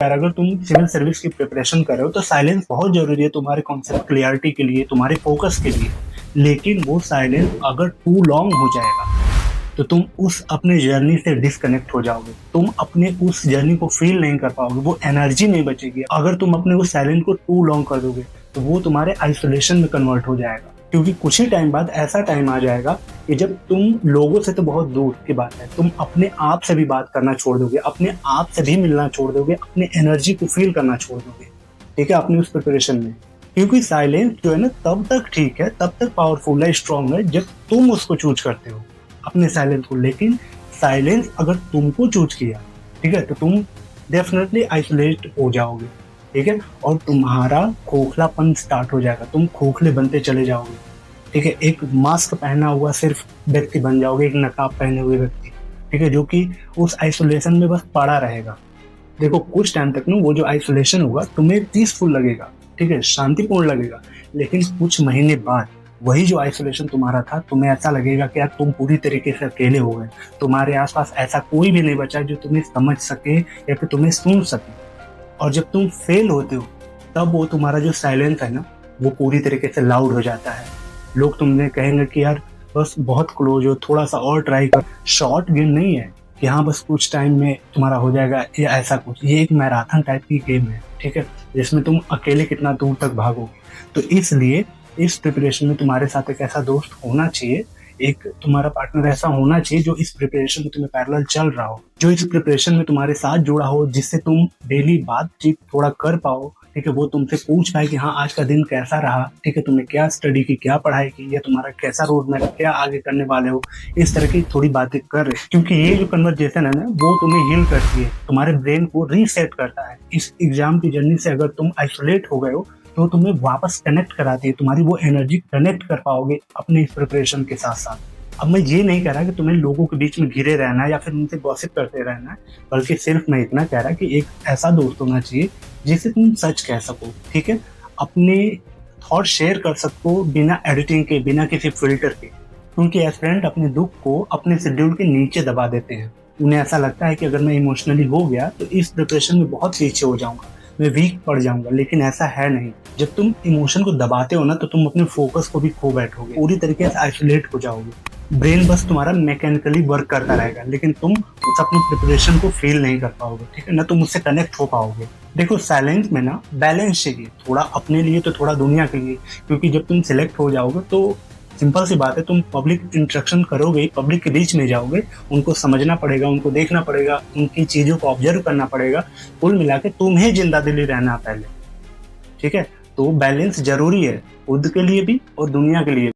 यार अगर तुम सिविल सर्विस की प्रिपरेशन कर रहे हो तो साइलेंस बहुत जरूरी है तुम्हारे कॉन्सेप्ट क्लियरिटी के लिए, तुम्हारे फोकस के लिए। लेकिन वो साइलेंस अगर टू लॉन्ग हो जाएगा तो तुम उस अपने जर्नी से डिस्कनेक्ट हो जाओगे, तुम अपने उस जर्नी को फील नहीं कर पाओगे, वो एनर्जी नहीं बचेगी। अगर तुम अपने उस साइलेंस को टू लॉन्ग कर दोगे तो वो तुम्हारे आइसोलेशन में कन्वर्ट हो जाएगा। क्योंकि कुछ ही टाइम बाद ऐसा टाइम आ जाएगा कि जब तुम लोगों से तो बहुत दूर की बात है, तुम अपने आप से भी बात करना छोड़ दोगे, अपने आप से भी मिलना छोड़ दोगे, अपने एनर्जी को फील करना छोड़ दोगे। ठीक है, अपनी उस प्रिपरेशन में। क्योंकि साइलेंस जो है ना तब तक ठीक है, तब तक पावरफुल है, स्ट्रांग है जब तुम उसको चूज करते हो, अपने साइलेंस को। लेकिन साइलेंस अगर तुमको चूज किया, ठीक है, तो तुम डेफिनेटली आइसोलेट हो जाओगे। ठीक है, और तुम्हारा खोखलापन स्टार्ट हो जाएगा, तुम खोखले बनते चले जाओगे। ठीक है, एक मास्क पहना हुआ सिर्फ व्यक्ति बन जाओगे, एक नकाब पहने हुए व्यक्ति। ठीक है, जो कि उस आइसोलेशन में बस पड़ा रहेगा। देखो कुछ टाइम तक ना वो जो आइसोलेशन होगा तुम्हें पीसफुल लगेगा, ठीक है, शांतिपूर्ण लगेगा। लेकिन कुछ महीने बाद वही जो आइसोलेशन तुम्हारा था, तुम्हें ऐसा लगेगा कि यार तुम पूरी तरीके से अकेले हो गए, तुम्हारे आसपास ऐसा कोई भी नहीं बचा जो तुम्हें समझ सके या फिर तुम्हें सुन सके। और जब तुम फेल होते हो तब वो तुम्हारा जो साइलेंस है ना वो पूरी तरीके से लाउड हो जाता है। लोग तुमने कहेंगे कि यार बस बहुत क्लोज हो, थोड़ा सा और ट्राई कर। शॉर्ट गेम नहीं है कि हाँ बस कुछ टाइम में तुम्हारा हो जाएगा या ऐसा कुछ। ये एक मैराथन टाइप की गेम है, ठीक है, जिसमें तुम अकेले कितना दूर तक भागोगे। तो इसलिए इस प्रिपरेशन में तुम्हारे साथ एक ऐसा दोस्त होना चाहिए, एक तुम्हारा पार्टनर ऐसा होना चाहिए जो इस प्रिपरेशन में तुम्हें पैरेलल चल रहा हो, जो इस प्रिपरेशन में तुम्हारे साथ जुड़ा हो, जिससे तुम डेली बातचीत थोड़ा कर पाओ। ठीक है, वो तुमसे पूछ पाए कि हाँ आज का दिन कैसा रहा, ठीक है, तुमने क्या स्टडी की, क्या पढ़ाई की, या तुम्हारा कैसा रोड मैप, क्या आगे करने वाले हो। इस तरह की थोड़ी बातें कर रहे, क्योंकि ये जो कन्वर्जेशन है ना वो तुम्हें हील करती है, तुम्हारे ब्रेन को रीसेट करता है। इस एग्जाम की जर्नी से अगर तुम आइसोलेट हो गए हो तो तुम्हें वापस कनेक्ट कराती है, तुम्हारी वो एनर्जी कनेक्ट कर पाओगे अपने इस प्रिपरेशन के साथ साथ। अब मैं ये नहीं कह रहा कि तुम्हें लोगों के बीच में घिरे रहना है या फिर उनसे गॉसिप करते रहना है, बल्कि सिर्फ मैं इतना कह रहा कि एक ऐसा दोस्त होना चाहिए जिसे तुम सच कह सको। ठीक है, अपने थॉट शेयर कर सको बिना एडिटिंग के, बिना किसी फिल्टर के। क्योंकि एस्पिरेंट अपने दुख को अपने शेड्यूल के नीचे दबा देते हैं। उन्हें ऐसा लगता है कि अगर मैं इमोशनली हो गया तो इस प्रिपरेशन में बहुत पीछे हो जाऊंगा, मैं वीक पड़ जाऊंगा। लेकिन ऐसा है नहीं। जब तुम इमोशन को दबाते हो ना तो तुम अपने फोकस को भी खो बैठोगे, पूरी तरीके से आइसोलेट हो जाओगे। ब्रेन बस तुम्हारा मैकेनिकली वर्क करता रहेगा, लेकिन तुम उस अपनी प्रिपरेशन को फील नहीं कर पाओगे। ठीक है ना, तुम उससे कनेक्ट हो पाओगे। देखो साइलेंस में ना बैलेंस चाहिए, थोड़ा अपने लिए तो थोड़ा दुनिया के लिए। क्योंकि जब तुम सिलेक्ट हो जाओगे तो सिंपल सी बात है, तुम पब्लिक इंटरेक्शन करोगे, पब्लिक के बीच में जाओगे, उनको समझना पड़ेगा, उनको देखना पड़ेगा, उनकी चीजों को ऑब्जर्व करना पड़ेगा। कुल मिला के तुम्हें जिंदा दिली रहना पहले। ठीक है, तो बैलेंस जरूरी है, खुद के लिए भी और दुनिया के लिए भी।